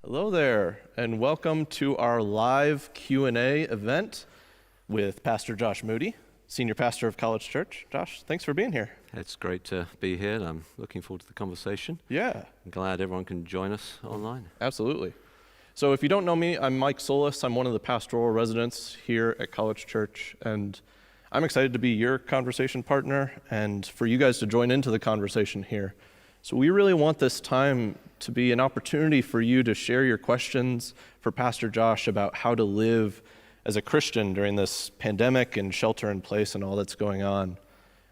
Hello there, and welcome to our live Q&A event with Pastor Josh Moody, Senior Pastor of College Church. Josh, thanks for being here. It's great to be here, and I'm looking forward to the conversation. Yeah. I'm glad everyone can join us online. Absolutely. So if you don't know me, I'm Mike Solis. I'm one of the pastoral residents here at College Church, and I'm excited to be your conversation partner and for you guys to join into the conversation here. So we really want this time to be an opportunity for you to share your questions for Pastor Josh about how to live as a Christian during this pandemic and shelter in place and all that's going on.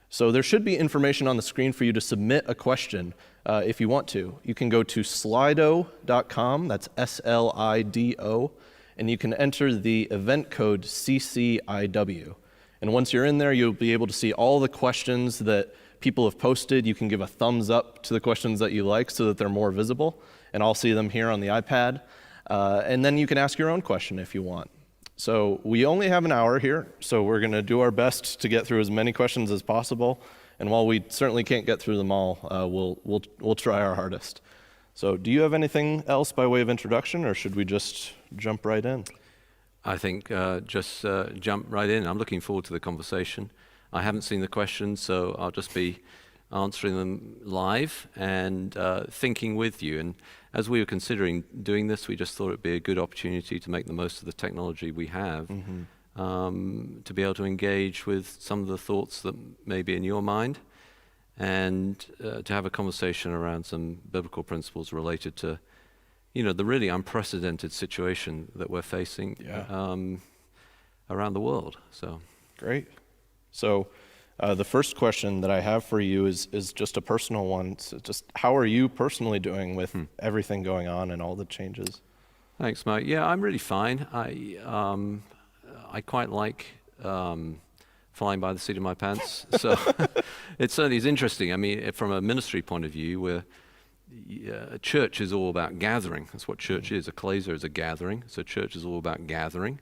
So there should be information on the screen for you to submit a question if you want to. You can go to slido.com, that's S-L-I-D-O, and you can enter the event code CCIW. And once you're in there, you'll be able to see all the questions that people have posted. You can give a thumbs up to the questions that you like so that they're more visible, and I'll see them here on the iPad. And then you can ask your own question if you want. So we only have an hour here, so we're going to do our best to get through as many questions as possible. And while we certainly can't get through them all, we'll try our hardest. So do you have anything else by way of introduction, or should we just jump right in? I think just jump right in. I'm looking forward to the conversation. I haven't seen the questions, so I'll just be answering them live and thinking with you. And as we were considering doing this, we just thought it'd be a good opportunity to make the most of the technology we have, to be able to engage with some of the thoughts that may be in your mind, and to have a conversation around some biblical principles related to, the really unprecedented situation that we're facing around the world. So great. So the first question that I have for you is just a personal one. So just how are you personally doing with everything going on and all the changes? Thanks, Mike. Yeah, I'm really fine. I quite like flying by the seat of my pants. So it certainly is interesting. I mean, from a ministry point of view, where church is all about gathering. That's what church is. Ecclesia is a gathering. So church is all about gathering.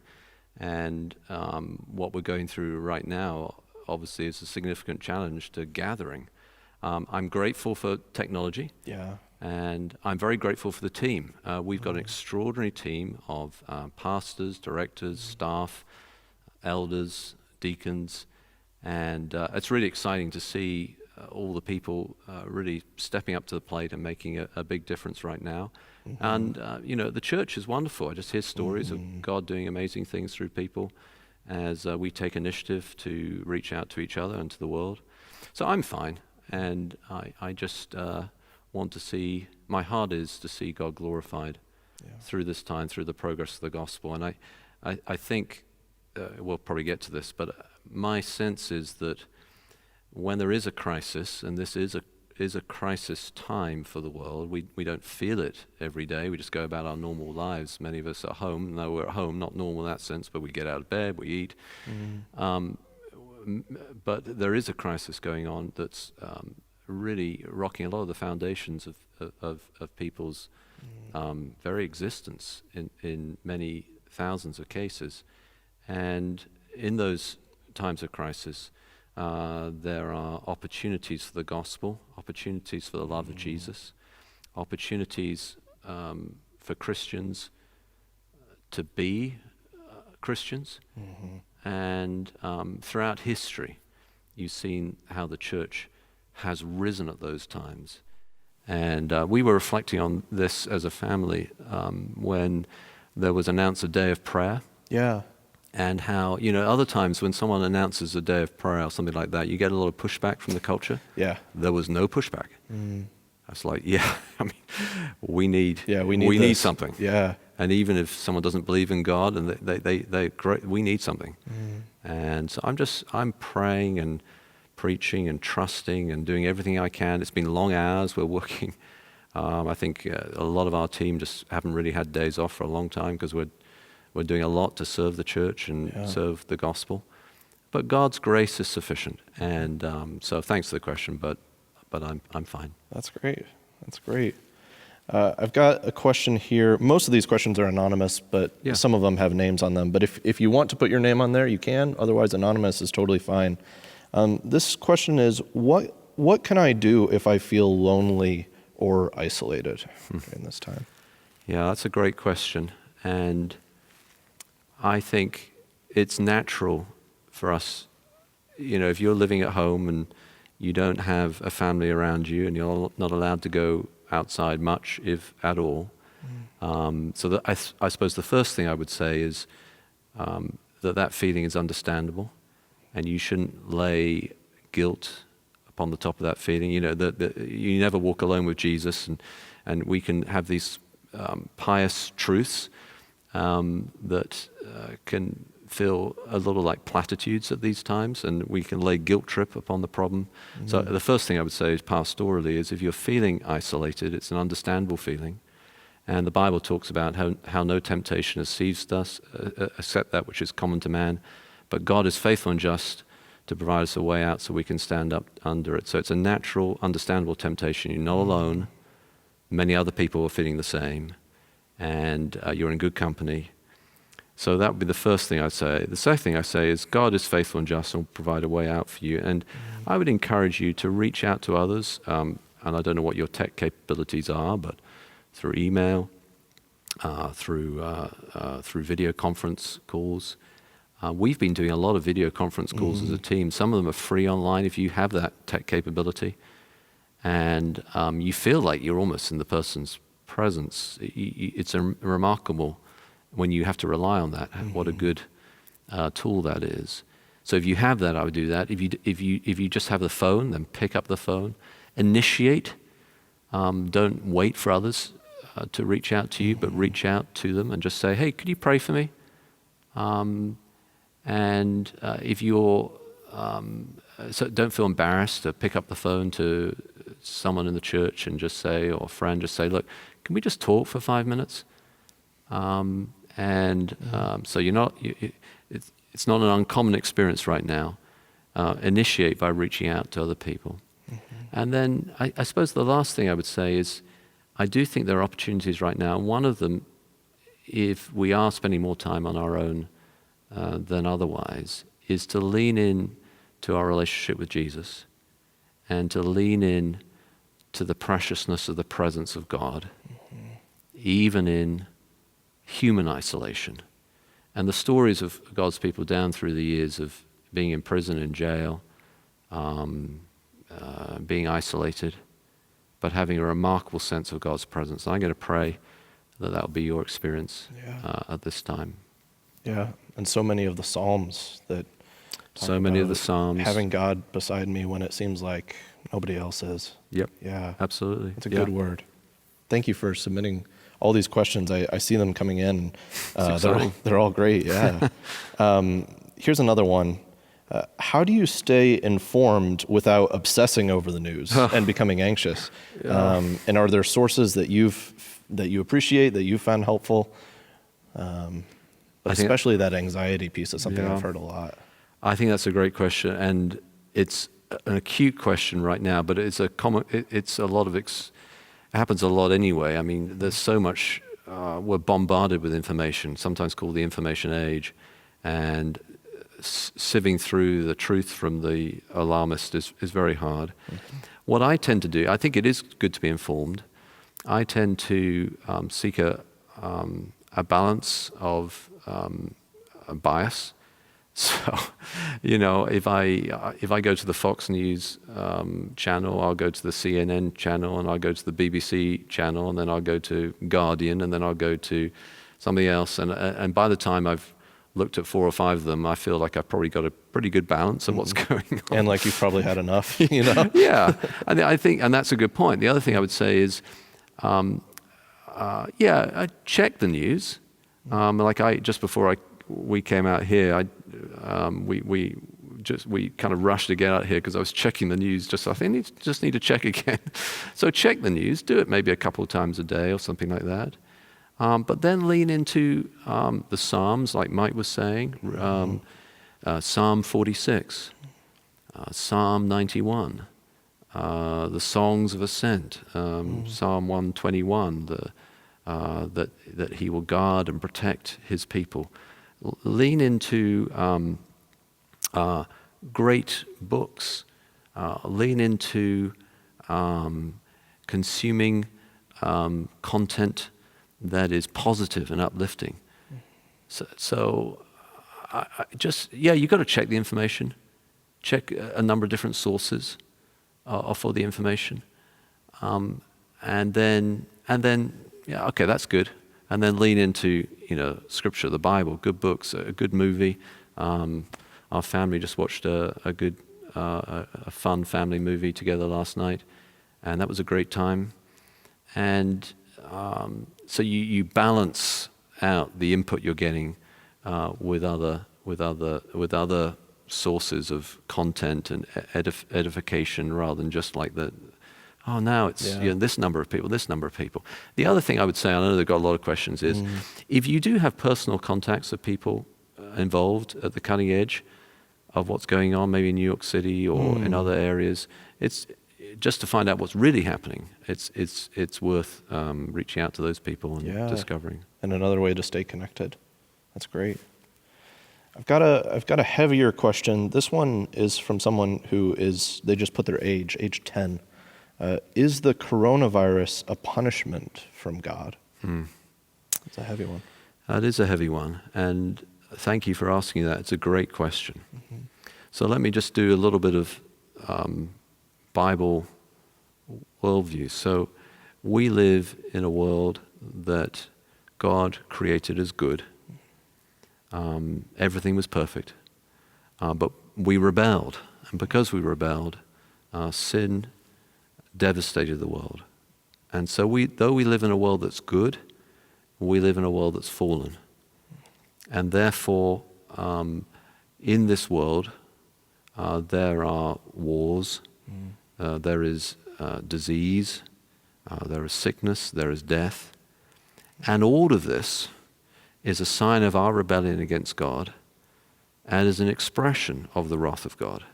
And what we're going through right now, obviously, is a significant challenge to gathering. I'm grateful for technology. Yeah. And I'm very grateful for the team. We've got an extraordinary team of pastors, directors, staff, elders, deacons, and it's really exciting to see all the people really stepping up to the plate and making a big difference right now. And, the church is wonderful. I just hear stories of God doing amazing things through people as we take initiative to reach out to each other and to the world. So I'm fine, and I just want to see, my heart is to see God glorified through this time, through the progress of the gospel. And I think, we'll probably get to this, but my sense is that when there is a crisis, and this is a crisis time for the world, we don't feel it every day. We just go about our normal lives. Many of us are home. No, we're at home, not normal in that sense, but we get out of bed, we eat. But there is a crisis going on that's really rocking a lot of the foundations of people's very existence in many thousands of cases. And in those times of crisis, there are opportunities for the gospel, opportunities for the love of Jesus, opportunities for Christians to be Christians. And throughout history, you've seen how the church has risen at those times. And we were reflecting on this as a family when there was announced a day of prayer. Yeah. And how, other times when someone announces a day of prayer or something like that, you get a lot of pushback from the culture. Yeah. There was no pushback. I was like, we need something. Yeah. And even if someone doesn't believe in God, and they great, we need something. And so I'm praying and preaching and trusting and doing everything I can. It's been long hours. We're working. I think a lot of our team just haven't really had days off for a long time because we're doing a lot to serve the church and serve the gospel. But God's grace is sufficient. And so thanks for the question, but I'm fine. That's great. That's great. I've got a question here. Most of these questions are anonymous, but some of them have names on them. But if you want to put your name on there, you can. Otherwise, anonymous is totally fine. This question is, what can I do if I feel lonely or isolated in this time? Yeah, that's a great question. And I think it's natural for us, if you're living at home and you don't have a family around you and you're not allowed to go outside much, if at all. So that I suppose the first thing I would say is that feeling is understandable, and you shouldn't lay guilt upon the top of that feeling. That you never walk alone with Jesus, and we can have these pious truths that can feel a little like platitudes at these times, and we can lay guilt trip upon the problem. So the first thing I would say is pastorally is if you're feeling isolated, it's an understandable feeling. And the Bible talks about how no temptation has seized us, except that which is common to man. But God is faithful and just to provide us a way out so we can stand up under it. So it's a natural, understandable temptation. You're not alone. Many other people are feeling the same. And you're in good company. So that would be the first thing I'd say. The second thing I say is God is faithful and just and will provide a way out for you. And I would encourage you to reach out to others. And I don't know what your tech capabilities are, but through email, through video conference calls. We've been doing a lot of video conference calls as a team. Some of them are free online if you have that tech capability. And you feel like you're almost in the person's presence. It's remarkable when you have to rely on that. What a good tool that is. So if you have that, I would do that. If you just have the phone, then pick up the phone, initiate. Don't wait for others to reach out to you, but reach out to them and just say, "Hey, could you pray for me?" And if you're so don't feel embarrassed to pick up the phone to someone in the church and just say, or a friend, just say, "Look, can we just talk for 5 minutes?" So you're not. It's not an uncommon experience right now. Initiate by reaching out to other people. And then I suppose the last thing I would say is I do think there are opportunities right now. One of them, if we are spending more time on our own than otherwise, is to lean in to our relationship with Jesus and to lean in to the preciousness of the presence of God, even in human isolation. And the stories of God's people down through the years of being in prison, in jail, being isolated, but having a remarkable sense of God's presence. And I'm going to pray that will be your experience at this time. Yeah, and so many of the Psalms that so many of the Psalms. Having God beside me when it seems like nobody else is. Yep. Yeah. Absolutely. It's a good word. Thank you for submitting all these questions. I see them coming in. They're all great, yeah. Here's another one. How do you stay informed without obsessing over the news and becoming anxious? And are there sources that you appreciate, that you found helpful? But especially that anxiety piece is something I've heard a lot. I think that's a great question, and it's an acute question right now. But it's a common. It's a lot of. It happens a lot anyway. I mean, there's so much. We're bombarded with information, sometimes called the information age, and sieving through the truth from the alarmist is very hard. What I tend to do, I think it is good to be informed. I tend to seek a balance of bias. So, if I go to the Fox News channel, I'll go to the CNN channel, and I'll go to the BBC channel, and then I'll go to Guardian, and then I'll go to something else. And by the time I've looked at 4 or 5 of them, I feel like I've probably got a pretty good balance of what's going on. And like you've probably had enough, Yeah, I think, and that's a good point. The other thing I would say is, I check the news. Just before we came out here, we kind of rushed to get out here because I was checking the news. I think just need to check again. So check the news. Do it maybe a couple of times a day or something like that. But then lean into the Psalms, like Mike was saying, Psalm 46, Psalm 91, the Songs of Ascent, Psalm 121, that he will guard and protect his people. Lean into great books. Lean into consuming content that is positive and uplifting. So you've got to check the information, check a number of different sources for the information, and then okay, that's good, and then lean into Scripture, the Bible, good books, a good movie. Our family just watched a good, fun family movie together last night, and that was a great time. And so you balance out the input you're getting with other sources of content and edification, rather than just like now it's this number of people, this number of people. The other thing I would say, I know they've got a lot of questions, is if you do have personal contacts of people involved at the cutting edge of what's going on, maybe in New York City or in other areas, it's just to find out what's really happening. It's worth reaching out to those people and discovering. And another way to stay connected. That's great. I've got a heavier question. This one is from someone they just put their age 10. Is the coronavirus a punishment from God? It's a heavy one. That is a heavy one, and thank you for asking that. It's a great question. So let me just do a little bit of Bible worldview. So we live in a world that God created as good. Everything was perfect, but we rebelled, and because we rebelled, sin devastated the world. And so though we live in a world that's good, we live in a world that's fallen. And therefore, in this world, there are wars, there is disease, there is sickness, there is death. And all of this is a sign of our rebellion against God and is an expression of the wrath of God.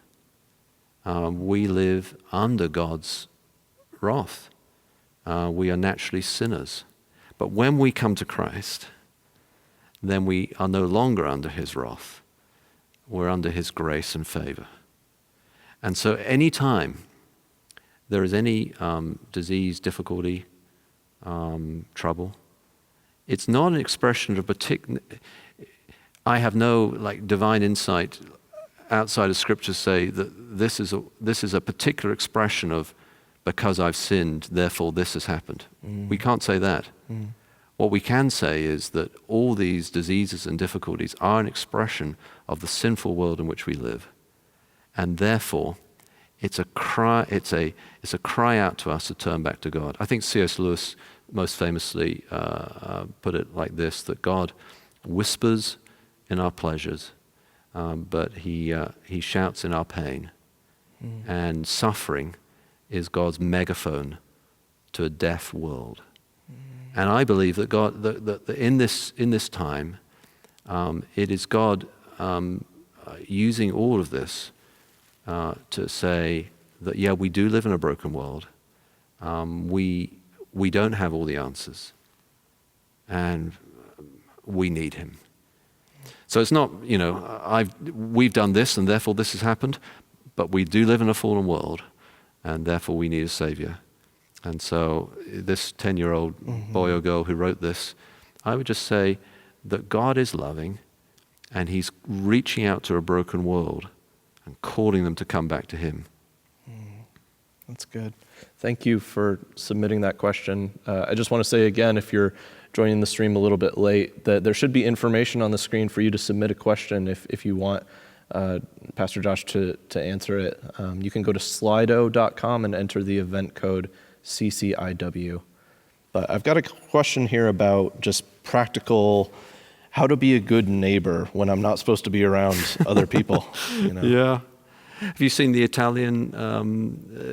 We live under God's wrath. We are naturally sinners. But when we come to Christ, then we are no longer under his wrath. We're under his grace and favor. And so any time there is any disease, difficulty, trouble, it's not an expression of a particular... I have no divine insight outside of Scripture say that this is a particular expression of because I've sinned, therefore this has happened. We can't say that. What we can say is that all these diseases and difficulties are an expression of the sinful world in which we live, and therefore it's a cry out to us to turn back to God. I think C.S. Lewis most famously put it like this: that God whispers in our pleasures, but he shouts in our pain, and suffering is God's megaphone to a deaf world. And I believe that God, that in this time, it is God using all of this to say that we do live in a broken world. We don't have all the answers, and we need Him. So it's not we've done this and therefore this has happened, but we do live in a fallen world, and therefore we need a Savior. And so this 10-year-old boy or girl who wrote this, I would just say that God is loving, and He's reaching out to a broken world and calling them to come back to Him. That's good. Thank you for submitting that question. I just want to say again, if you're joining the stream a little bit late, that there should be information on the screen for you to submit a question if you want Pastor Josh to answer it. You can go to slido.com and enter the event code CCIW. But I've got a question here about just practical, how to be a good neighbor when I'm not supposed to be around other people. Yeah. Have you seen the Italian,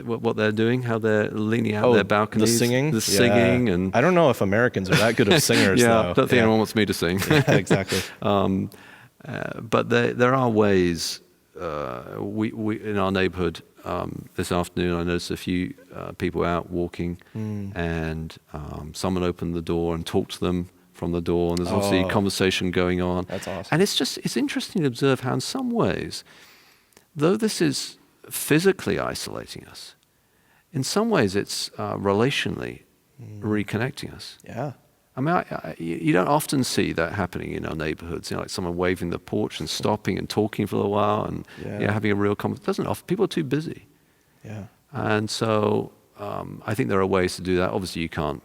what they're doing, how they're leaning out their balconies? The singing? Singing. And I don't know if Americans are that good of singers, though. I don't think anyone wants me to sing. Exactly. But there are ways. We in our neighborhood this afternoon, I noticed a few people out walking, and someone opened the door and talked to them from the door, and there's obviously conversation going on. That's awesome. And it's interesting to observe how in some ways, though this is physically isolating us, in some ways it's relationally reconnecting us. Yeah. I mean, you don't often see that happening in our neighborhoods, like someone waving the porch and stopping and talking for a while and having a real conversation. It doesn't often, people are too busy. Yeah. And so I think there are ways to do that. Obviously, you can't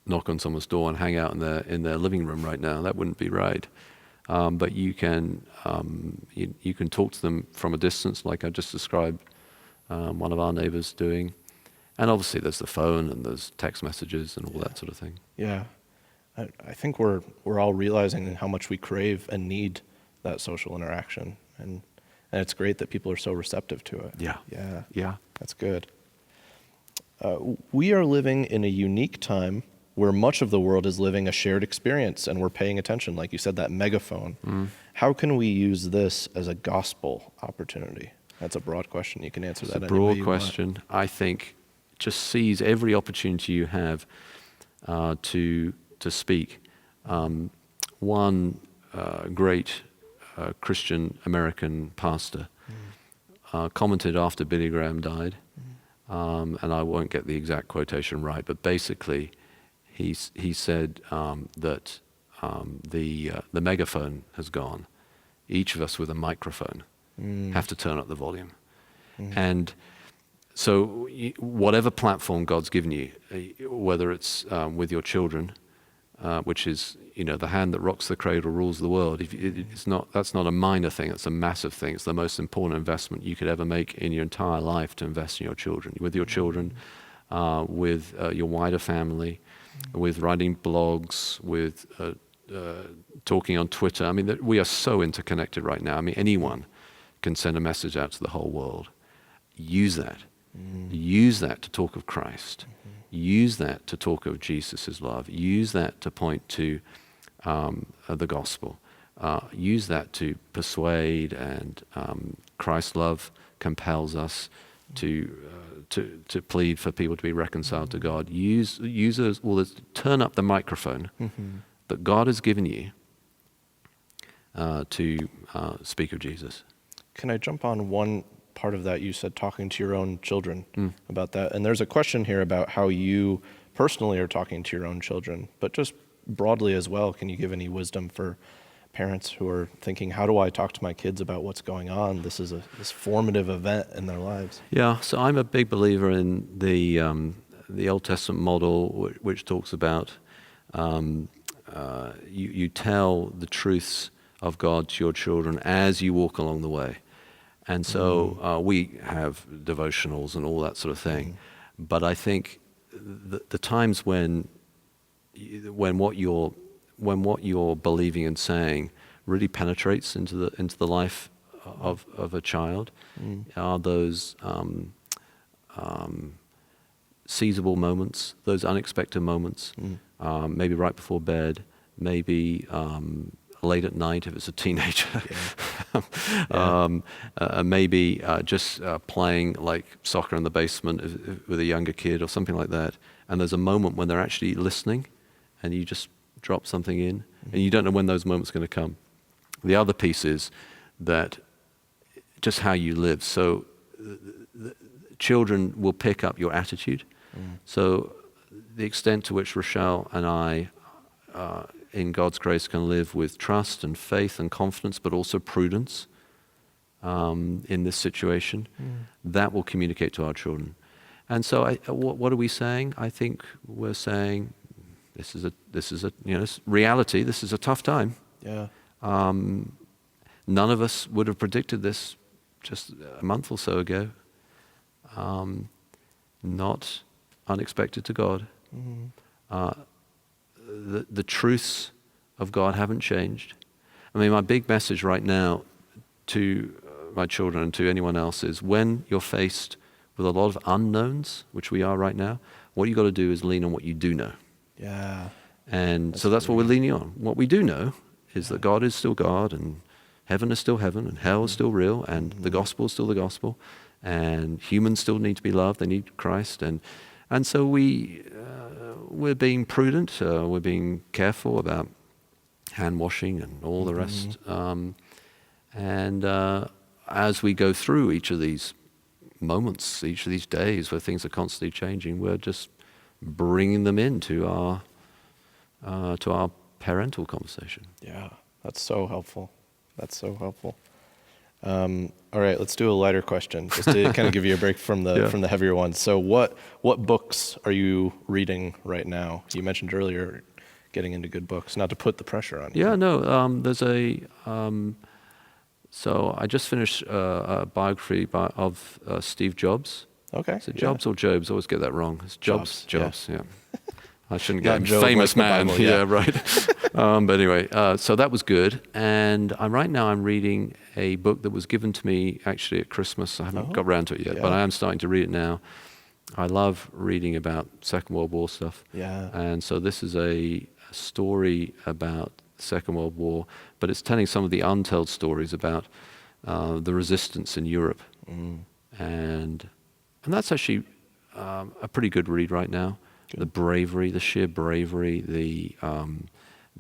knock on someone's door and hang out in their living room right now. That wouldn't be right. But you can talk to them from a distance, like I just described one of our neighbors doing. And obviously there's the phone and there's text messages and all that sort of thing. Yeah. I think we're all realizing how much we crave and need that social interaction. And it's great that people are so receptive to it. Yeah. Yeah. Yeah. That's good. We are living in a unique time where much of the world is living a shared experience and we're paying attention, like you said, that megaphone. How can we use this as a gospel opportunity? That's a broad question. You can answer that any way you want. It's a broad question. I think just seize every opportunity you have to speak. One great Christian American pastor commented after Billy Graham died, and I won't get the exact quotation right, but basically he said that the megaphone has gone. Each of us with a microphone have to turn up the volume. And so whatever platform God's given you, whether it's with your children, which is, the hand that rocks the cradle rules the world. That's not a minor thing, it's a massive thing. It's the most important investment you could ever make in your entire life, to invest in your children. With your children, with your wider family, with writing blogs, with talking on Twitter. I mean, we are so interconnected right now. I mean, anyone can send a message out to the whole world. Use that. Use that to talk of Christ. Use that to talk of Jesus' love. Use that to point to the gospel. Use that to persuade, and Christ's love compels us to plead for people to be reconciled to God. Use all this, turn up the microphone that God has given you to speak of Jesus. Can I jump on one part of that? You said talking to your own children about that. And there's a question here about how you personally are talking to your own children, but just broadly as well, can you give any wisdom for parents who are thinking, how do I talk to my kids about what's going on? This is this formative event in their lives. Yeah, so I'm a big believer in the Old Testament model, which talks about you tell the truths of God to your children as you walk along the way. And so we have devotionals and all that sort of thing. But I think the times when what you're believing and saying really penetrates into the life of a child are those seizable moments, those unexpected moments, maybe right before bed, maybe late at night if it's a teenager, maybe just playing like soccer in the basement with a younger kid or something like that. And there's a moment when they're actually listening, and you just drop something in, and you don't know when those moments are going to come. The other piece is that just how you live. So the children will pick up your attitude. So the extent to which Rochelle and I, in God's grace, can live with trust and faith and confidence, but also prudence in this situation, that will communicate to our children. And so what are we saying? I think we're saying this is a reality. This is a tough time. Yeah. None of us would have predicted this just a month or so ago. Not unexpected to God. The truths of God haven't changed. I mean, my big message right now to my children and to anyone else is, when you're faced with a lot of unknowns, which we are right now, what you got to do is lean on what you do know. Yeah. And that's what we're leaning on. What we do know is that God is still God, and heaven is still heaven, and hell is still real, and the gospel is still the gospel, and humans still need to be loved. They need Christ, and so we're being prudent. We're being careful about hand washing and all the rest. And as we go through each of these moments, each of these days where things are constantly changing, we're just bringing them into our to our parental conversation. Yeah, that's so helpful. That's so helpful. All right, let's do a lighter question, just to kind of give you a break from the from the heavier ones. So, what books are you reading right now? You mentioned earlier getting into good books. Not to put the pressure on you. Yeah, no. There's a. So I just finished a biography of Steve Jobs. Okay. Is it Jobs or Jobs? I always get that wrong. It's Jobs. Yeah. I shouldn't get him. Job Famous like the man. Bible, Yeah, right. But anyway, so that was good. And right now I'm reading a book that was given to me actually at Christmas. I haven't got around to it yet, but I am starting to read it now. I love reading about Second World War stuff. Yeah. And so this is a story about the Second World War, but it's telling some of the untold stories about the resistance in Europe. And that's actually a pretty good read right now. Good. The bravery, the sheer bravery, the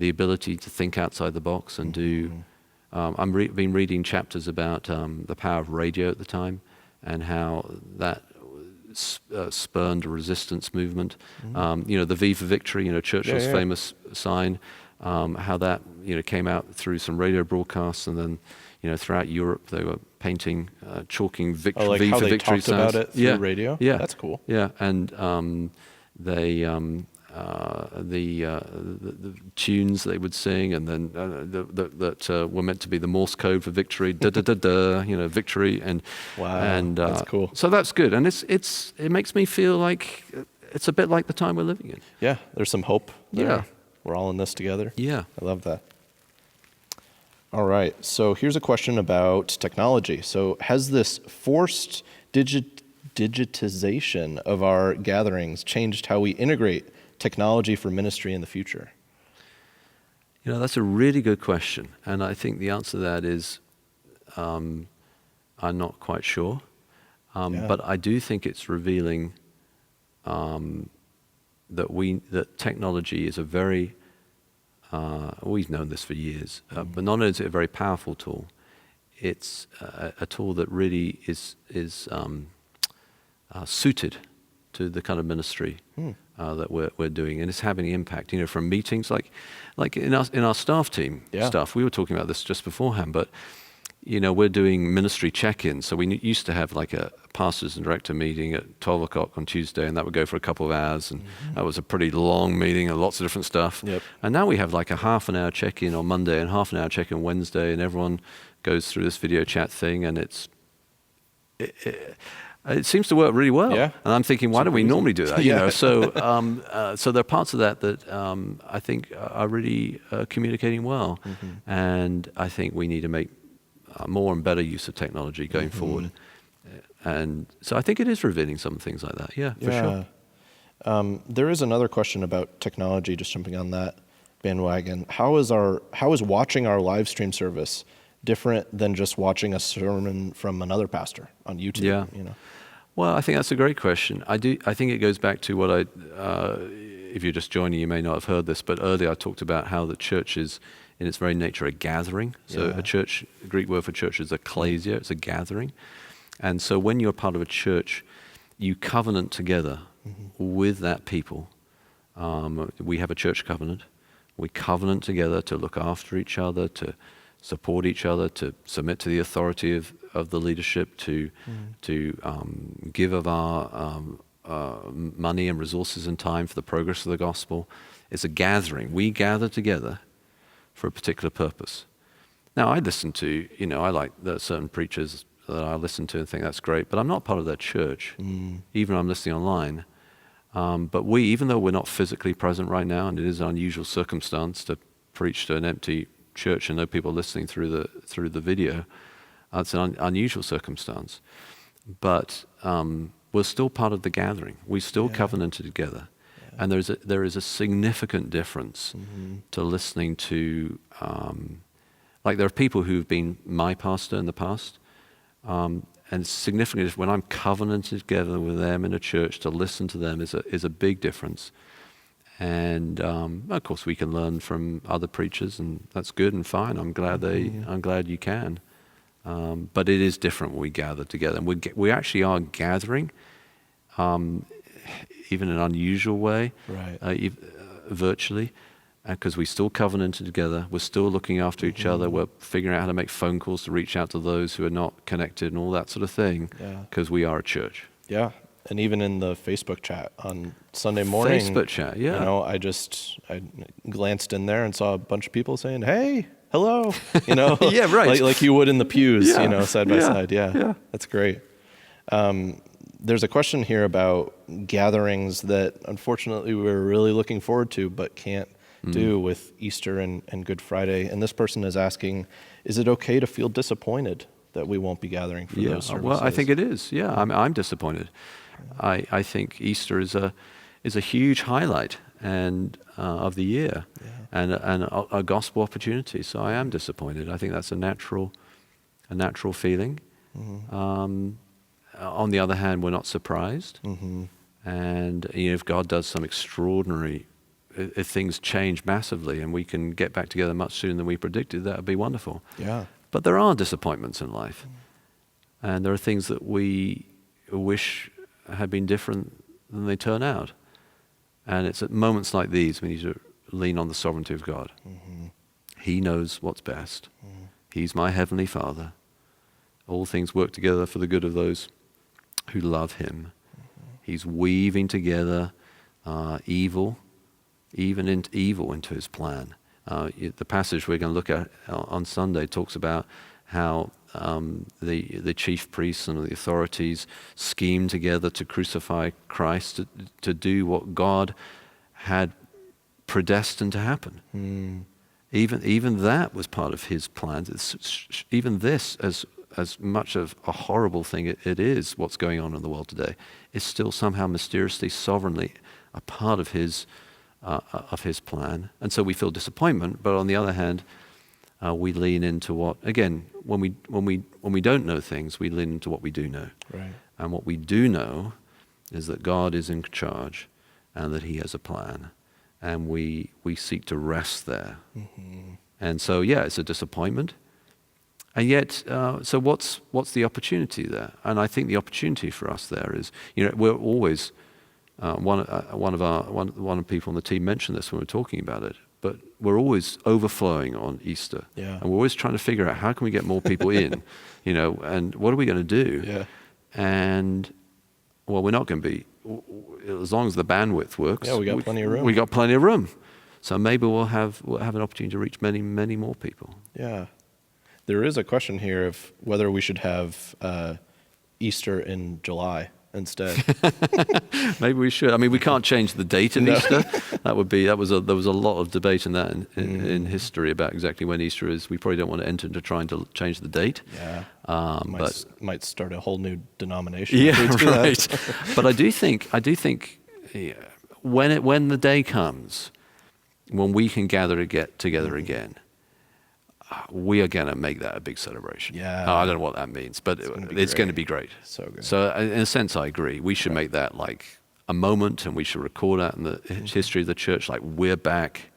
ability to think outside the box and do. I've been reading chapters about the power of radio at the time and how that spurned a resistance movement. The V for Victory, Churchill's famous sign. How that came out through some radio broadcasts, and then throughout Europe they were painting, chalking victory, like V how for they Victory talked signs. about it through radio. Yeah, that's cool. Yeah, and the tunes they would sing, and then that were meant to be the Morse code for victory, da da da da, victory, and wow, and that's cool. So that's good, and it makes me feel like it's a bit like the time we're living in. Yeah, there's some hope there. Yeah, we're all in this together. Yeah, I love that. All right, so here's a question about technology. So has this forced digitization of our gatherings changed how we integrate technology for ministry in the future? That's a really good question. And I think the answer to that is I'm not quite sure. But I do think it's revealing that technology is a very, we've known this for years, but not only is it a very powerful tool, it's a tool that really is suited to the kind of ministry that we're doing, and it's having an impact. From meetings like in our staff team stuff. We were talking about this just beforehand, but we're doing ministry check-ins. So we used to have like a pastors and director meeting at 12 o'clock on Tuesday, and that would go for a couple of hours, and that was a pretty long meeting and lots of different stuff. Yep. And now we have like a half an hour check-in on Monday and half an hour check-in Wednesday, and everyone goes through this video chat thing, and it seems to work really well. Yeah. And I'm thinking, why don't we normally do that? So there are parts of that I think are really communicating well. And I think we need to make more and better use of technology going forward. And so I think it is revealing some things like that. Yeah, for sure. There is another question about technology, just jumping on that bandwagon. How is watching our live stream service different than just watching a sermon from another pastor on YouTube? Yeah. Well, I think that's a great question. I think it goes back to what if you're just joining, you may not have heard this, but earlier I talked about how the church is, in its very nature, a gathering. So a church, the Greek word for church is ekklesia, it's a gathering. And so when you're part of a church, you covenant together with that people. We have a church covenant. We covenant together to look after each other, to support each other, to submit to the authority of the leadership, to give of our money and resources and time for the progress of the gospel. It's a gathering. We gather together for a particular purpose. Now, I listen to, I like there are certain preachers that I listen to and think that's great, but I'm not part of their church, even though I'm listening online. But even though we're not physically present right now, and it is an unusual circumstance to preach to an empty church and no people listening through the video, it's an unusual circumstance. But we're still part of the gathering. We still covenanted together. And there is a significant difference to listening to, there are people who've been my pastor in the past, and it's significant when I'm covenanted together with them in a church, to listen to them is a big difference. And of course we can learn from other preachers, and that's good and fine. I'm glad you can. But it is different when we gather together, and we actually are gathering, even in an unusual way, right. Virtually. because we still covenanted together, we're still looking after each other, we're figuring out how to make phone calls to reach out to those who are not connected and all that sort of thing, because we are a church. Yeah. And even in the Facebook chat on Sunday morning. Facebook chat, yeah. You know, I glanced in there and saw a bunch of people saying, hey, hello, you know. Yeah, right. Like you would in the pews, Yeah. you know, side by Yeah. side. Yeah. That's great. There's a question here about gatherings that unfortunately we're really looking forward to but can't do with Easter and Good Friday. And this person is asking, is it okay to feel disappointed that we won't be gathering for those services? Well, I think it is. Yeah, I'm disappointed. I think Easter is a huge highlight and of the year, and a gospel opportunity. So I am disappointed. I think that's a natural feeling. On the other hand, we're not surprised. And you know, if God does some extraordinary, if things change massively and we can get back together much sooner than we predicted, that would be wonderful. Yeah. But there are disappointments in life. And there are things that we wish had been different than they turn out. And it's at moments like these we need to lean on the sovereignty of God. He knows what's best. He's my heavenly Father. All things work together for the good of those who love him. He's weaving together evil into his plan. The passage we're going to look at on Sunday talks about how the chief priests and the authorities schemed together to crucify Christ, to do what God had predestined to happen. Even that was part of his plans. Even this, as much of a horrible thing it is, what's going on in the world today, is still somehow mysteriously, sovereignly a part of his plan. And so we feel disappointment, but on the other hand, we lean into what, again, when we don't know things, we lean into what we do know. Right. And what we do know is that God is in charge and that he has a plan. And we seek to rest there. And so, yeah, it's a disappointment. And yet, so what's the opportunity there? And I think the opportunity for us there is, you know, we're always, one of the people on the team mentioned this when we were talking about it, but we're always overflowing on Easter. Yeah. And we're always trying to figure out how can we get more people in, you know, and what are we going to do? Yeah. And, well, we're not going to be, as long as the bandwidth works. Yeah, we got plenty of room. We got plenty of room. So maybe we'll have an opportunity to reach many, many more people. Yeah. There is a question here of whether we should have Easter in July instead. Maybe we should. I mean, we can't change the date of Easter. There was a lot of debate in that in history about exactly when Easter is. We probably don't want to enter into trying to change the date. Yeah. Might start a whole new denomination. Yeah, right. But I do think when the day comes when we can gather together again, we are going to make that a big celebration. Yeah. I don't know what that means, but it's going to be great. So good. So in a sense, I agree. We should make that like a moment, and we should record that in the history of the church, like we're back.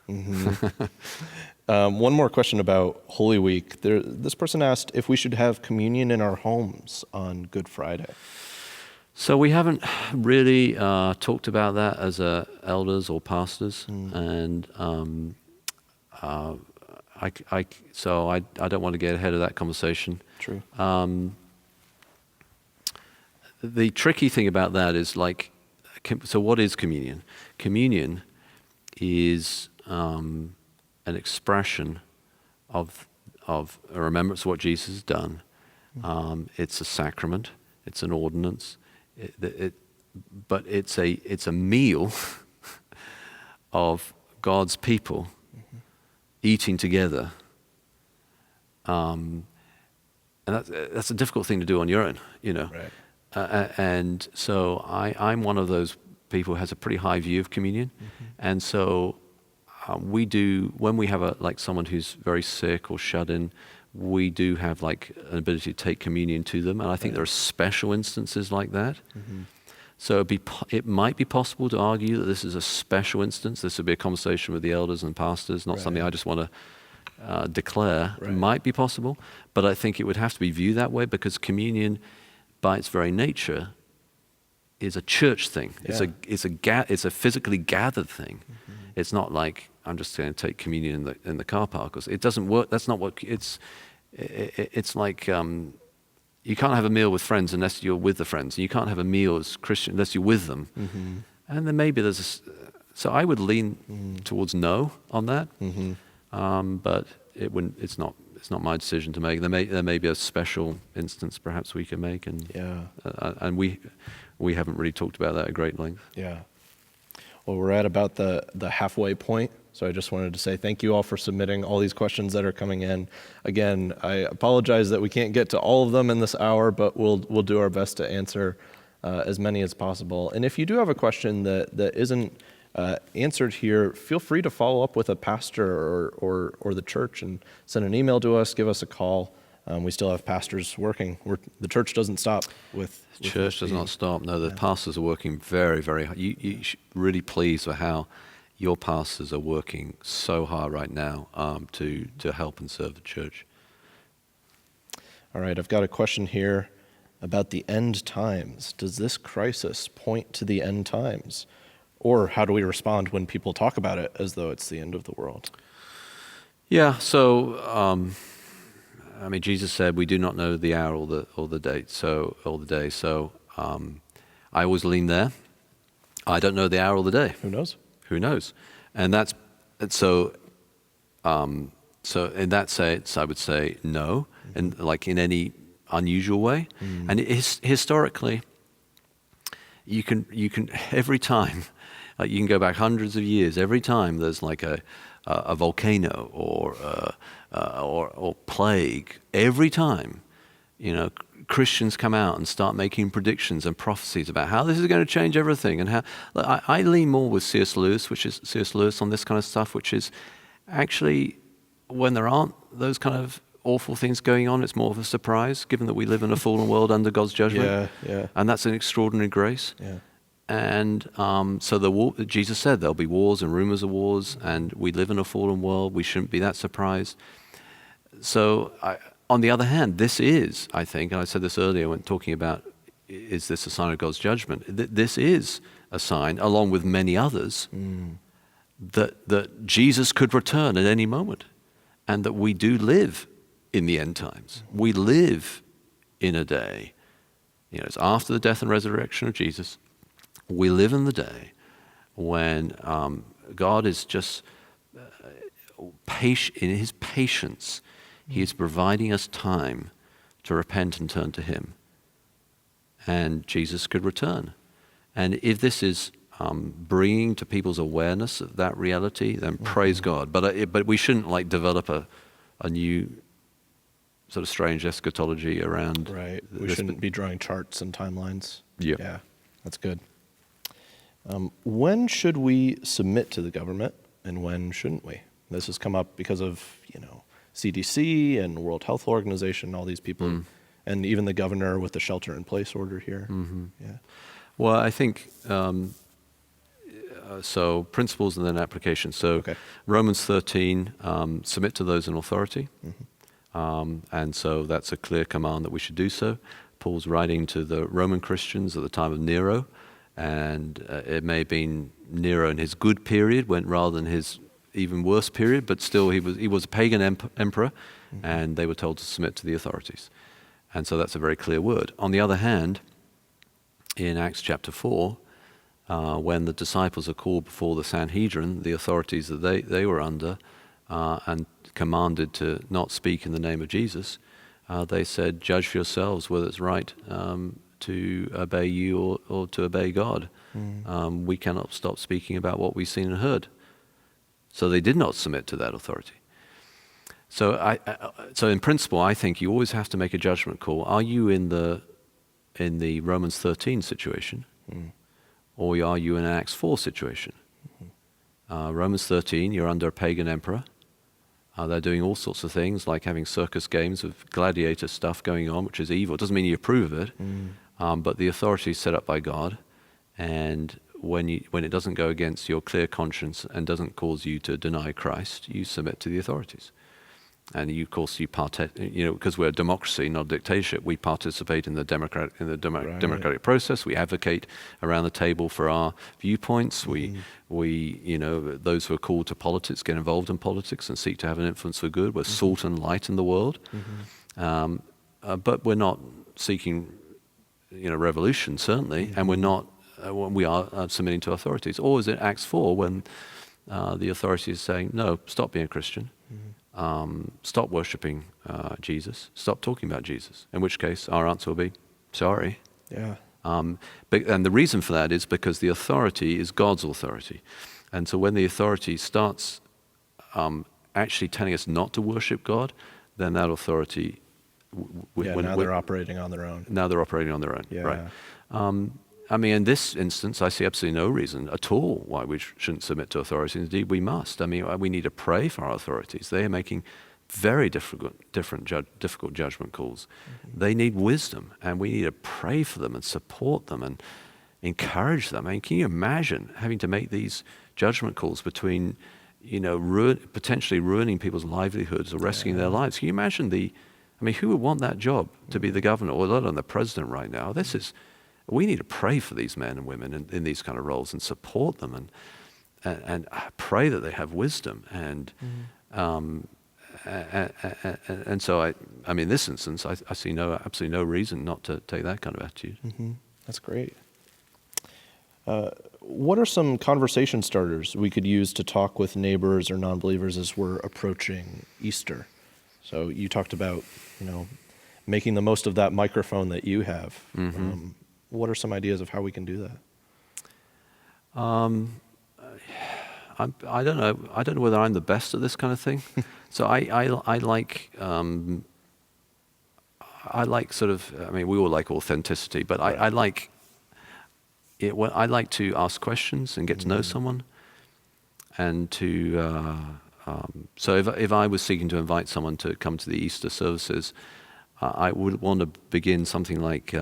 One more question about Holy Week. This person asked if we should have communion in our homes on Good Friday. So we haven't really talked about that as elders or pastors, and so I don't want to get ahead of that conversation. True. The tricky thing about that is so what is communion? Communion is an expression of a remembrance of what Jesus has done. It's a sacrament. It's an ordinance. But it's a meal of God's people eating together, and that's a difficult thing to do on your own, you know. Right. And so I'm one of those people who has a pretty high view of communion, and so we do, when we have someone who's very sick or shut in, we do have an ability to take communion to them, and I think there are special instances like that. So it might be possible to argue that this is a special instance. This would be a conversation with the elders and pastors, not something I just want to declare. It might be possible, but I think it would have to be viewed that way because communion, by its very nature, is a church thing. Yeah. It's a physically gathered thing. It's not like I'm just going to take communion in the car park. It doesn't work. That's not what it's like. You can't have a meal with friends unless you're with the friends. You can't have a meal as Christian unless you're with them. Mm-hmm. And then maybe so I would lean towards no on that. Mm-hmm. But it wouldn't. It's not my decision to make. There may be a special instance perhaps we can make, and and we haven't really talked about that at great length. Yeah. Well, we're at about the halfway point, so I just wanted to say thank you all for submitting all these questions that are coming in. Again, I apologize that we can't get to all of them in this hour, but we'll do our best to answer as many as possible. And if you do have a question that isn't answered here, feel free to follow up with a pastor or the church and send an email to us, give us a call. We still have pastors working. The church doesn't stop with Church does not stop. No, the pastors are working very, very hard. You really pleased with how your pastors are working so hard right now to help and serve the church. All right, I've got a question here about the end times. Does this crisis point to the end times? Or how do we respond when people talk about it as though it's the end of the world? Yeah, so I mean, Jesus said, "We do not know the hour or the date, or the day." So I always lean there. I don't know the hour or the day. Who knows? Who knows? And so. So in that sense, I would say no, and like in any unusual way. And historically, you can every time, like you can go back hundreds of years. Every time there's like a volcano or plague, every time, Christians come out and start making predictions and prophecies about how this is going to change everything, and how I lean more with C.S. Lewis on this kind of stuff, which is actually when there aren't those kind of awful things going on, it's more of a surprise, given that we live in a fallen world under God's judgment. Yeah. And that's an extraordinary grace. Yeah. And so Jesus said there'll be wars and rumors of wars, and we live in a fallen world. We shouldn't be that surprised. So on the other hand, this is, I think, and I said this earlier when talking about, is this a sign of God's judgment? This is a sign, along with many others, that Jesus could return at any moment, and that we do live in the end times. We live in a day, it's after the death and resurrection of Jesus. We live in the day when God is just patient. In his patience, he is providing us time to repent and turn to him. And Jesus could return. And if this is bringing to people's awareness of that reality, then praise God. But we shouldn't develop a new sort of strange eschatology around. Right. We shouldn't be drawing charts and timelines. Yeah, that's good. When should we submit to the government, and when shouldn't we? This has come up because of CDC and World Health Organization, all these people, and even the governor with the shelter-in-place order here. Yeah. Well, I think so. Principles and then application. So Romans 13, submit to those in authority, and so that's a clear command that we should do so. Paul's writing to the Roman Christians at the time of Nero. And it may have been Nero in his good period, rather than his even worse period, but still he was a pagan emperor, and they were told to submit to the authorities. And so that's a very clear word. On the other hand, in Acts chapter 4, when the disciples are called before the Sanhedrin, the authorities that they were under, and commanded to not speak in the name of Jesus, they said, "Judge for yourselves whether it's right to obey you or to obey God. We cannot stop speaking about what we've seen and heard." So they did not submit to that authority. So so in principle, I think you always have to make a judgment call. Are you in the Romans 13 situation, or are you in an Acts 4 situation? Romans 13, you're under a pagan emperor. They're doing all sorts of things, like having circus games with gladiator stuff going on, which is evil. It doesn't mean you approve of it, but the authority is set up by God, and when it doesn't go against your clear conscience and doesn't cause you to deny Christ, you submit to the authorities. And you, of course, because we're a democracy, not a dictatorship, we participate in the democratic process. We advocate around the table for our viewpoints. Those who are called to politics get involved in politics and seek to have an influence for good. We're salt and light in the world, but we're not seeking, revolution certainly, and we're not. We are submitting to authorities. Or is it Acts 4 when the authority is saying, "No, stop being a Christian." Stop worshipping Jesus. Stop talking about Jesus. In which case, our answer will be, sorry. Yeah. And the reason for that is because the authority is God's authority. And so when the authority starts actually telling us not to worship God, then that authority... now they're operating on their own. Now they're operating on their own, Yeah. right. In this instance, I see absolutely no reason at all why we shouldn't submit to authorities. Indeed, we must. We need to pray for our authorities. They are making very difficult judgment calls. They need wisdom, and we need to pray for them and support them and encourage them. Can you imagine having to make these judgment calls between, potentially ruining people's livelihoods or rescuing their lives? Can you imagine who would want that job to be the governor or let alone the president right now? We need to pray for these men and women in these kind of roles and support them and pray that they have wisdom. And so in this instance, I see absolutely no reason not to take that kind of attitude. That's great. What are some conversation starters we could use to talk with neighbors or non-believers as we're approaching Easter? So you talked about, making the most of that microphone that you have. What are some ideas of how we can do that? I don't know. I don't know whether I'm the best at this kind of thing. So I like sort of. We all like authenticity, but Right. I like it. I like to ask questions and get to know someone, and to. So if I was seeking to invite someone to come to the Easter services, I would want to begin something like.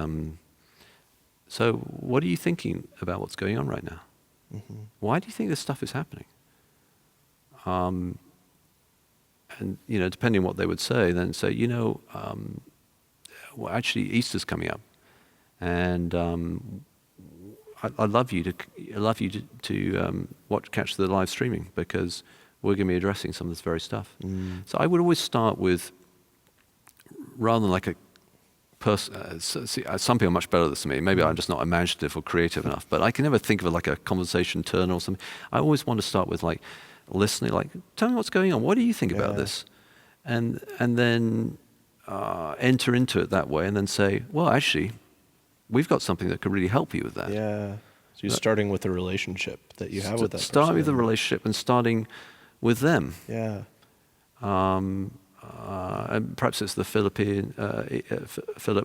So what are you thinking about what's going on right now? Why do you think this stuff is happening? And, depending on what they would say, then say, actually Easter's coming up. And I'd love you to catch the live streaming because we're going to be addressing some of this very stuff. So I would always start with, rather than like a person, some people are much better at this than me. Maybe I'm just not imaginative or creative enough, but I can never think of it like a conversation turner or something. I always want to start with like listening, like, tell me what's going on. What do you think about this? And then enter into it that way and then say, well, actually, we've got something that could really help you with that. Yeah. So you're starting with the relationship that you have with that person. Start with the relationship and starting with them. Yeah. And perhaps it's the Philip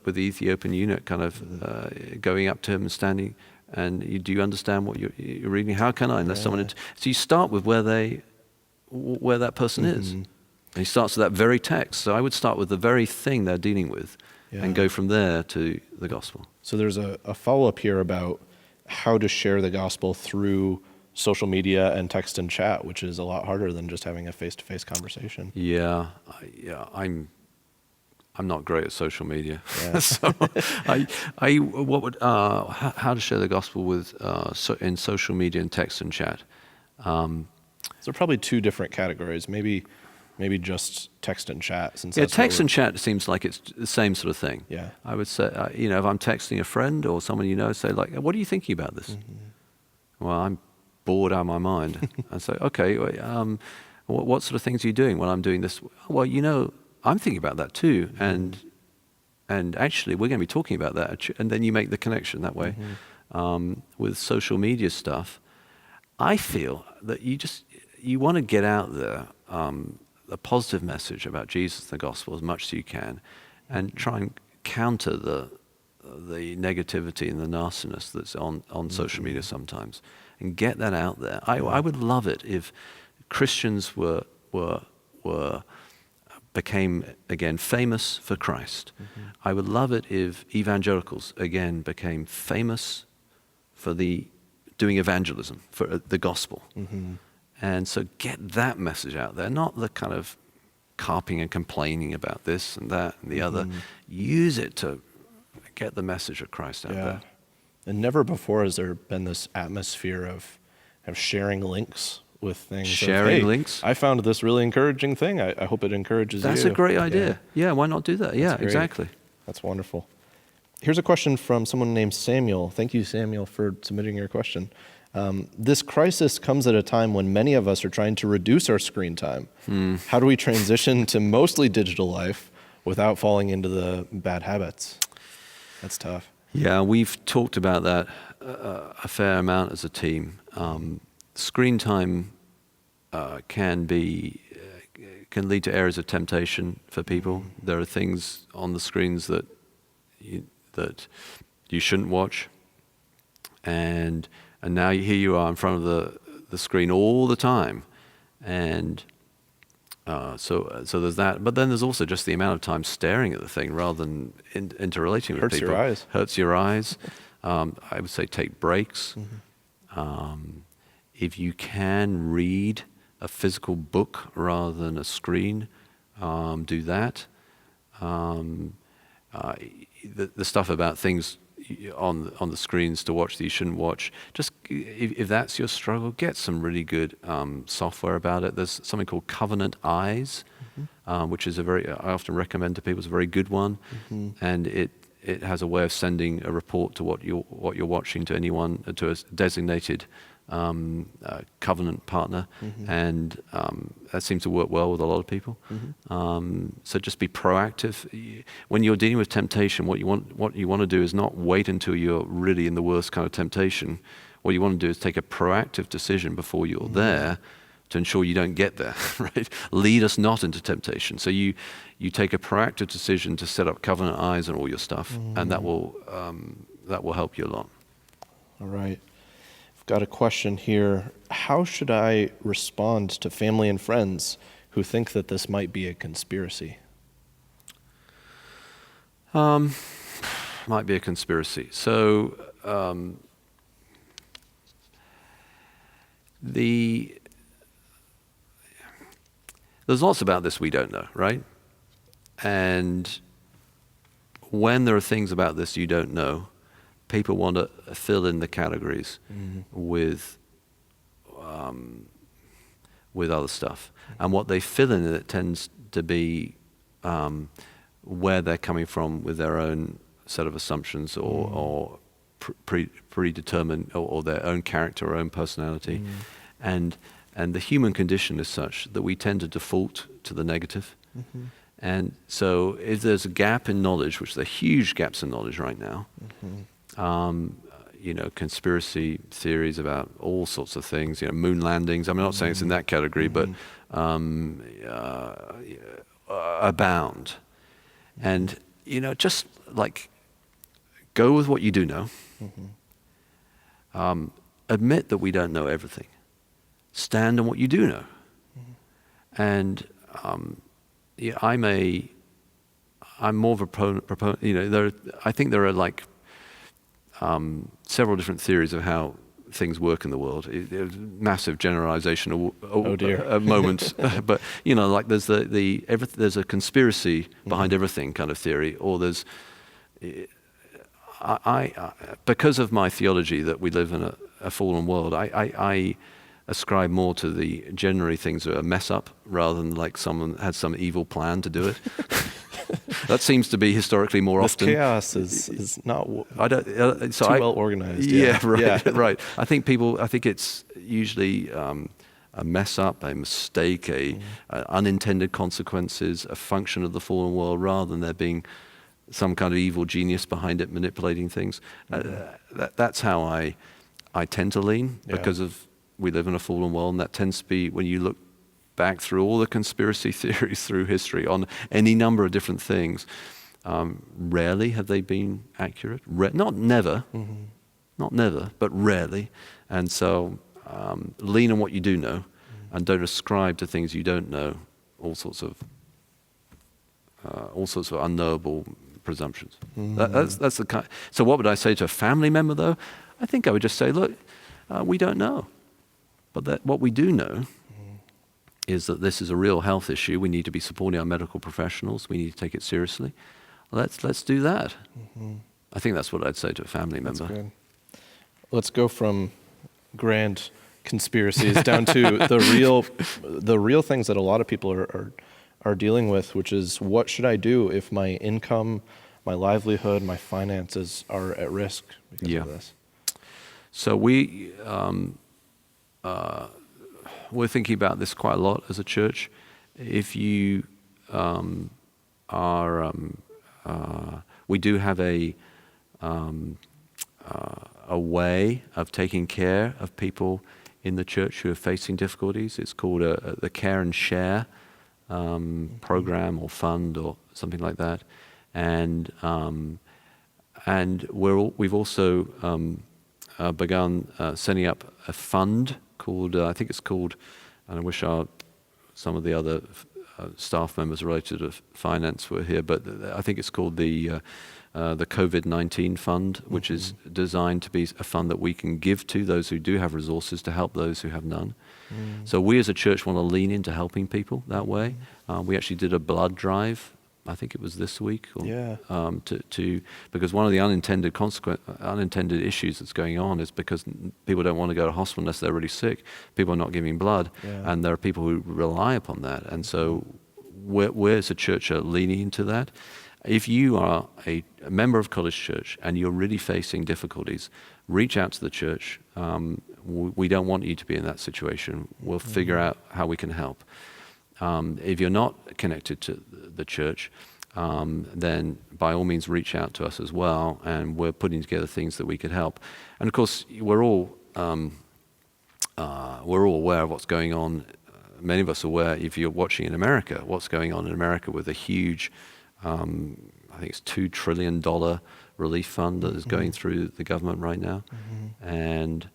with the Ethiopian eunuch kind of going up to him and standing, and do you understand what you're reading? How can I? Unless someone. So you start with where that person is, and he starts with that very text. So I would start with the very thing they're dealing with, and go from there to the gospel. So there's a follow-up here about how to share the gospel through social media and text and chat, which is a lot harder than just having a face-to-face conversation. Yeah, I'm not great at social media. Yeah. So how to share the gospel with in social media and text and chat. So probably two different categories. Maybe just text and chat. Since text and chat seems like it's the same sort of thing. Yeah, I would say if I'm texting a friend or someone say like, what are you thinking about this? Well, I'm bored out of my mind. And say, okay, what sort of things are you doing when I'm doing this? Well, I'm thinking about that too, and actually we're going to be talking about that, and then you make the connection that way. With social media stuff, I feel that you want to get out there a positive message about Jesus and the gospel as much as you can, and try and counter the negativity and the nastiness that's on social media sometimes, and get that out there. I would love it if Christians became again famous for Christ. I would love it if evangelicals again became famous for doing evangelism, for the gospel. And so get that message out there, not the kind of carping and complaining about this and that and the other. Use it to get the message of Christ out there. And never before has there been this atmosphere of sharing links with things. Sharing links. I found this really encouraging thing. I hope it encourages you. That's a great idea. Yeah, why not do that? Yeah, exactly. That's wonderful. Here's a question from someone named Samuel. Thank you, Samuel, for submitting your question. This crisis comes at a time when many of us are trying to reduce our screen time. How do we transition to mostly digital life without falling into the bad habits? That's tough. Yeah, we've talked about that a fair amount as a team. Screen time can lead to areas of temptation for people. There are things on the screens that you shouldn't watch, and now here you are in front of the screen all the time, and so there's that. But then there's also just the amount of time staring at the thing rather than interrelating with people. Hurts your eyes. I would say take breaks. If you can read a physical book rather than a screen, do that. The stuff about things on the screens to watch that you shouldn't watch, just if that's your struggle, get some really good software about it. There's something called Covenant Eyes, which is I often recommend to people. It's a very good one, and it has a way of sending a report to what you're watching to anyone, to a designated covenant partner, and that seems to work well with a lot of people. So just be proactive when you're dealing with temptation. What you want to do is not wait until you're really in the worst kind of temptation. What you want to do is take a proactive decision before you're there to ensure you don't get there. Right? Lead us not into temptation. So you take a proactive decision to set up covenant eyes on all your stuff, and that will help you a lot. All right. Got a question here. How should I respond to family and friends who think that this might be a conspiracy? Might be a conspiracy. So there's lots about this we don't know, right? And when there are things about this you don't know, people want to fill in the categories with other stuff, and what they fill in it tends to be where they're coming from with their own set of assumptions or predetermined or their own character or own personality, and the human condition is such that we tend to default to the negative. And so if there's a gap in knowledge, which there are huge gaps in knowledge right now, conspiracy theories about all sorts of things, moon landings. I'm not saying it's in that category, but abound. And, just like go with what you do know. Admit that we don't know everything. Stand on what you do know. And I'm more of a proponent. I think there are like several different theories of how things work in the world. Massive generalization moment, but like there's there's a conspiracy behind everything kind of theory, or there's I because of my theology that we live in a fallen world, I ascribe more to the generally things are a mess up rather than like someone had some evil plan to do it. That seems to be historically more often. Chaos is not too well organized. Yeah, right. I think it's usually a mess up, a mistake, unintended consequences, a function of the fallen world, rather than there being some kind of evil genius behind it manipulating things. That's how I tend to lean, because of we live in a fallen world, and that tends to be when you look back through all the conspiracy theories through history on any number of different things. Rarely have they been accurate. Not never, but rarely. And so lean on what you do know, and don't ascribe to things you don't know all sorts of unknowable presumptions. That's the kind. So what would I say to a family member though? I think I would just say, look, we don't know, but what we do know is that this is a real health issue. We need to be supporting our medical professionals. We need to take it seriously. Let's do that. I think that's what I'd say to a family member. That's good. Let's go from grand conspiracies down to the real things that a lot of people are dealing with, which is, what should I do if my income, my livelihood, my finances are at risk because of this? So we're thinking about this quite a lot as a church. If you we do have a way of taking care of people in the church who are facing difficulties. It's called the Care and Share program or fund or something like that, and we've also begun setting up a fund called I think it's called, and I wish some of the other staff members related to finance were here, but I think it's called the COVID-19 fund, which is designed to be a fund that we can give to those who do have resources to help those who have none. So we as a church want to lean into helping people that way. We actually did a blood drive, I think it was this week, because one of the unintended issues that's going on is because people don't want to go to hospital unless they're really sick. People are not giving blood, and there are people who rely upon that. And so we're as a church are leaning into that. If you are a member of College Church and you're really facing difficulties, reach out to the church. We don't want you to be in that situation. We'll figure out how we can help. If you're not connected to the church, then by all means reach out to us as well, and we're putting together things that we could help. And of course, we're all aware of what's going on. Many of us are aware, if you're watching in America, what's going on in America with a huge, I think it's $2 trillion relief fund that is going through the government right now. And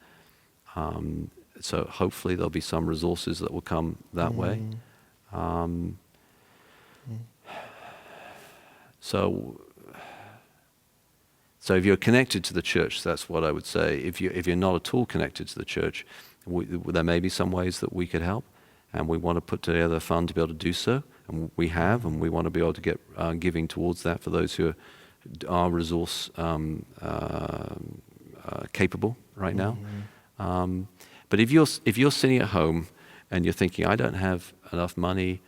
so hopefully there'll be some resources that will come that way. So if you're connected to the church, that's what I would say. If you're not at all connected to the church, there may be some ways that we could help, and we want to put together a fund to be able to do so. And we have, and we want to be able to get giving towards that for those who are resource capable right now. But if you're sitting at home and you're thinking, I don't have enough money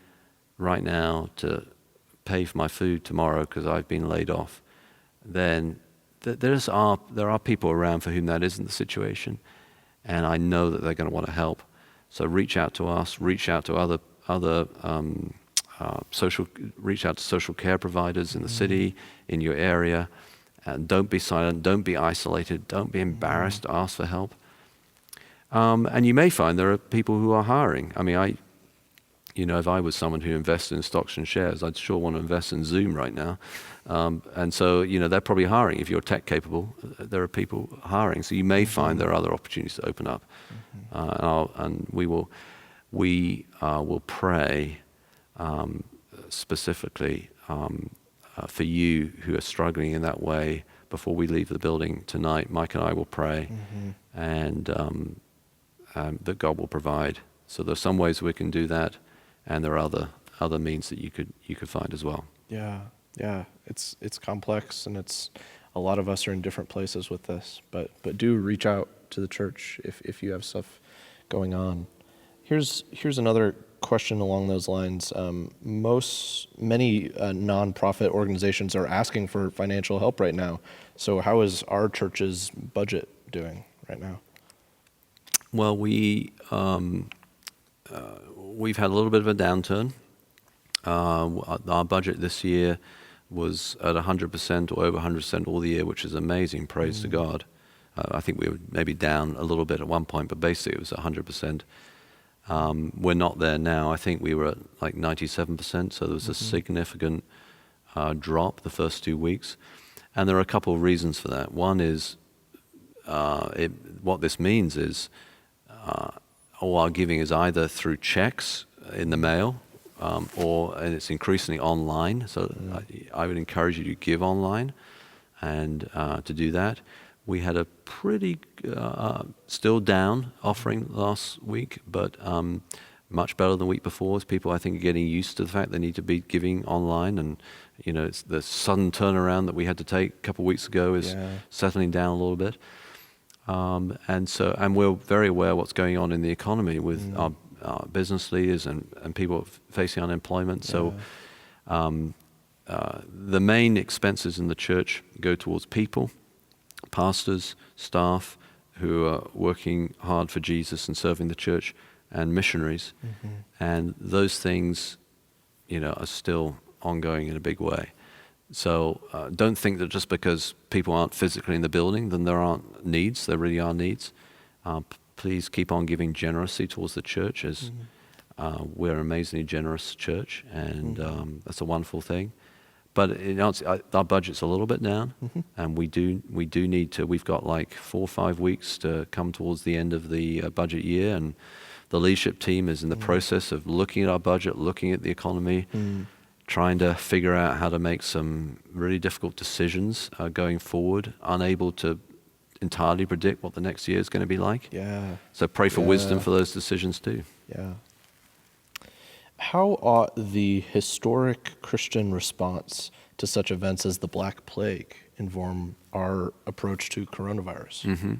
right now to pay for my food tomorrow because I've been laid off, then there are people around for whom that isn't the situation, and I know that they're going to want to help. So reach out to us, reach out to reach out to social care providers in the city, in your area, and don't be silent, don't be isolated, don't be embarrassed to ask for help. And you may find there are people who are hiring. I mean, if I was someone who invested in stocks and shares, I'd sure want to invest in Zoom right now. And so, they're probably hiring. If you're tech capable, there are people hiring. So you may find there are other opportunities to open up. And we will pray specifically for you who are struggling in that way before we leave the building tonight. Mike and I will pray, and that God will provide. So there's some ways we can do that, and there are other means that you could find as well. Yeah. It's complex, and a lot of us are in different places with this. But do reach out to the church if you have stuff going on. Here's another question along those lines. Many nonprofit organizations are asking for financial help right now. So how is our church's budget doing right now? Well, we've had a little bit of a downturn. Our budget this year was at 100% or over 100% all the year, which is amazing. Praise to God. I think we were maybe down a little bit at one point, but basically it was 100%. We're not there now. I think we were at like 97%, so there was a significant drop the first 2 weeks. And there are a couple of reasons for that. One is, what this means is all our giving is either through checks in the mail, and it's increasingly online. So I would encourage you to give online and to do that. We had a pretty still down offering last week, but much better than the week before. As people, I think, are getting used to the fact they need to be giving online, and it's the sudden turnaround that we had to take a couple of weeks ago is settling down a little bit. And we're very aware of what's going on in the economy with our business leaders and people facing unemployment. So the main expenses in the church go towards people, pastors, staff who are working hard for Jesus and serving the church, and missionaries. And those things, are still ongoing in a big way. So don't think that just because people aren't physically in the building, then there aren't needs. There really are needs. Please keep on giving generously towards the church, as we're an amazingly generous church, and that's a wonderful thing. But our budget's a little bit down, and we do need to. We've got like 4 or 5 weeks to come towards the end of the budget year, and the leadership team is in the process of looking at our budget, looking at the economy, trying to figure out how to make some really difficult decisions going forward, unable to entirely predict what the next year is going to be like. So pray for wisdom for those decisions too. How ought the historic Christian response to such events as the Black Plague inform our approach to coronavirus?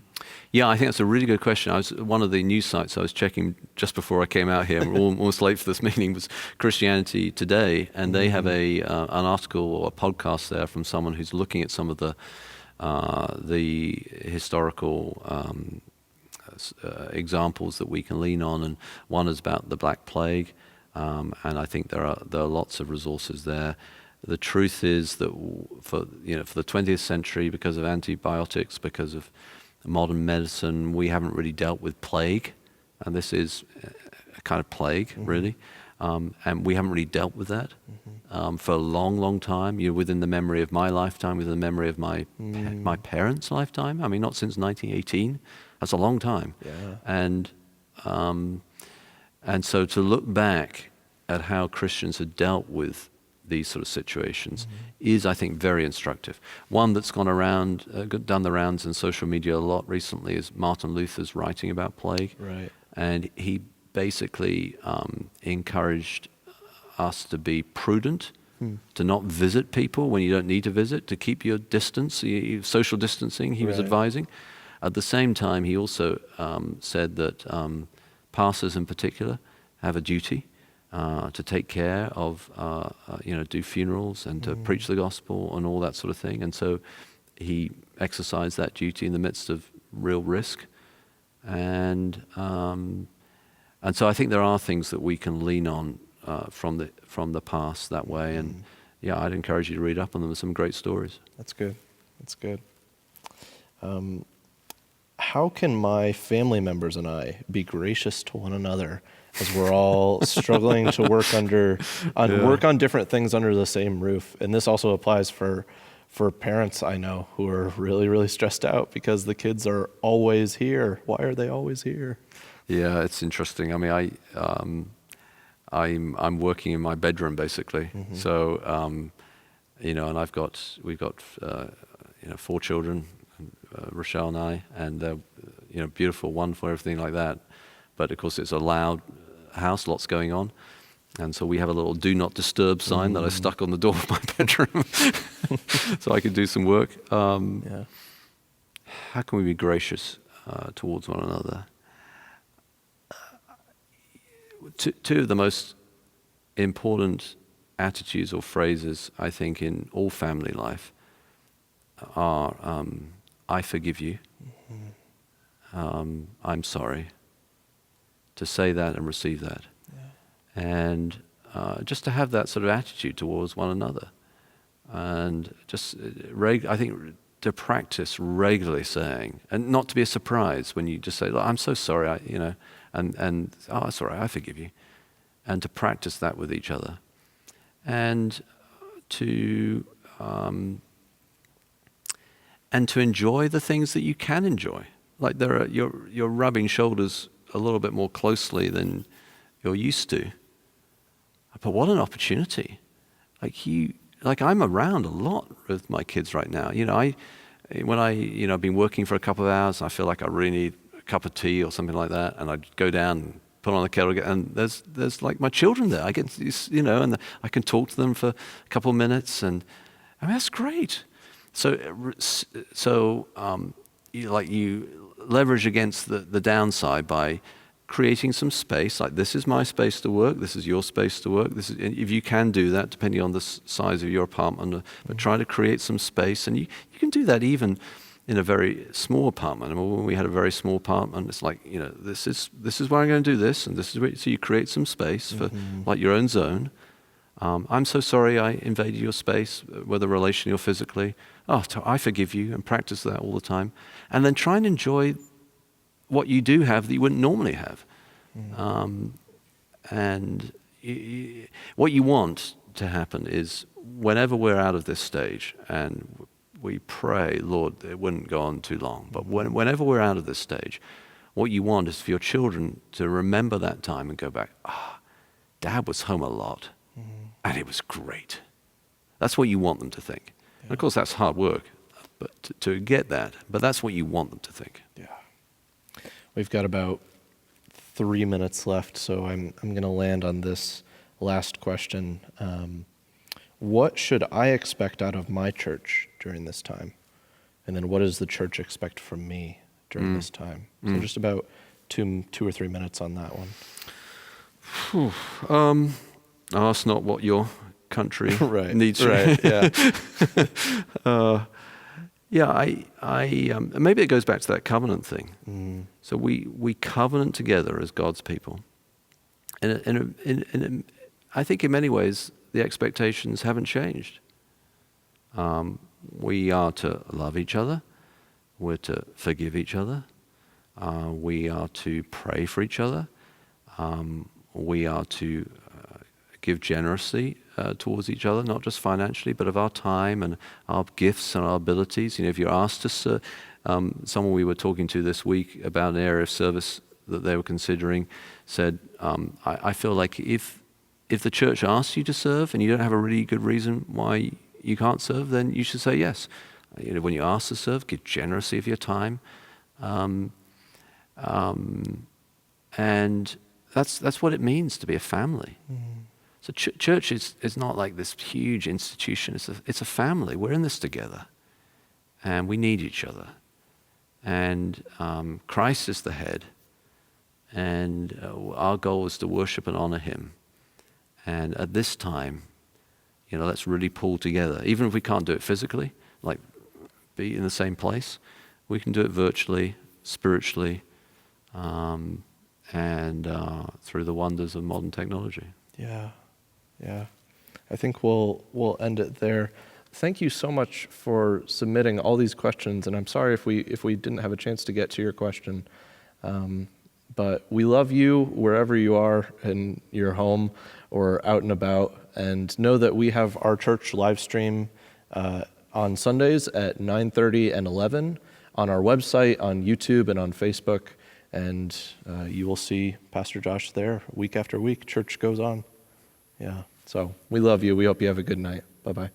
Yeah, I think that's a really good question. One of the news sites I was checking just before I came out here, almost late for this meeting, was Christianity Today, and they have an article or a podcast there from someone who's looking at some of the historical examples that we can lean on, and one is about the Black Plague, and I think there are lots of resources there. The truth is that for the 20th century, because of antibiotics, because of modern medicine, we haven't really dealt with plague, and this is a kind of plague, really, and we haven't really dealt with that for a long, long time. Within the memory of my lifetime, within the memory of my parents' lifetime. I mean, not since 1918. That's a long time. And so to look back at how Christians had dealt with these sort of situations is, I think, very instructive. One that's gone around, done the rounds in social media a lot recently is Martin Luther's writing about plague. And he basically encouraged us to be prudent, to not visit people when you don't need to visit, to keep your distance, social distancing, he was advising. At the same time, he also said that pastors in particular have a duty to take care of, do funerals and to preach the gospel and all that sort of thing. And so he exercised that duty in the midst of real risk. And so I think there are things that we can lean on from the past that way. And I'd encourage you to read up on them. There's some great stories. That's good. How can my family members and I be gracious to one another as we're all struggling to work on different things under the same roof? And this also applies for parents I know who are really, really stressed out because the kids are always here. Why are they always here? Yeah, it's interesting. I mean, I'm working in my bedroom basically. So, and we've got 4 children, Rochelle and I, and they're beautiful, wonderful, everything like that. But of course, it's a loud house, lots going on, and so we have a little "Do Not Disturb" sign that I stuck on the door of my bedroom, so I could do some work. How can we be gracious towards one another? Two of the most important attitudes or phrases, I think, in all family life are "I forgive you," "I'm sorry." To say that and receive that, and just to have that sort of attitude towards one another, and just I think to practice regularly saying, and not to be a surprise when you just say, "Look, I'm so sorry," and "Oh, it's all right, I forgive you," and to practice that with each other, and to enjoy the things that you can enjoy. Like you're rubbing shoulders a little bit more closely than you're used to. But what an opportunity! Like I'm around a lot with my kids right now. When I've been working for a couple of hours, I feel like I really need a cup of tea or something like that, and I'd go down and put on the kettle, and there's like my children there. I get, and I can talk to them for a couple of minutes, and I mean, that's great. So you leverage against the downside by creating some space. Like, this is my space to work. This is your space to work. If you can do that, depending on the size of your apartment, but try to create some space, and you can do that even in a very small apartment. I mean, when we had a very small apartment, it's like, this is where I'm going to do this, and this is where, so you create some space for like your own zone. I'm so sorry I invaded your space, whether relationally or physically. Oh, I forgive you, and practice that all the time. And then try and enjoy what you do have that you wouldn't normally have. What you want to happen is, whenever we're out of this stage, and we pray, Lord, it wouldn't go on too long, but whenever we're out of this stage, what you want is for your children to remember that time and go back, Dad was home a lot, and it was great. That's what you want them to think. Yeah. And of course, that's hard work, but to get that, but that's what you want them to think. Yeah. We've got about 3 minutes left, so I'm going to land on this last question. What should I expect out of my church during this time? And then what does the church expect from me during this time? So just about two or 3 minutes on that one. Ask not what your country right. needs. Right. Yeah. Maybe it goes back to that covenant thing. So we covenant together as God's people, and I think in many ways the expectations haven't changed. We are to love each other. We're to forgive each other. We are to pray for each other. We are to give generously towards each other, not just financially, but of our time and our gifts and our abilities. If you're asked to serve, someone we were talking to this week about an area of service that they were considering said, I feel like if the church asks you to serve and you don't have a really good reason why you can't serve, then you should say yes. When you're asked to serve, give generously of your time. And that's what it means to be a family. So church is not like this huge institution. It's a family. We're in this together, and we need each other. And Christ is the head, and our goal is to worship and honor Him. And at this time, let's really pull together. Even if we can't do it physically, like be in the same place, we can do it virtually, spiritually, and through the wonders of modern technology. Yeah. I think we'll end it there. Thank you so much for submitting all these questions, and I'm sorry if we didn't have a chance to get to your question. But we love you wherever you are, in your home or out and about, and know that we have our church live stream on Sundays at 9:30 and 11 on our website, on YouTube, and on Facebook, and you will see Pastor Josh there week after week. Church goes on. Yeah, so we love you. We hope you have a good night. Bye-bye.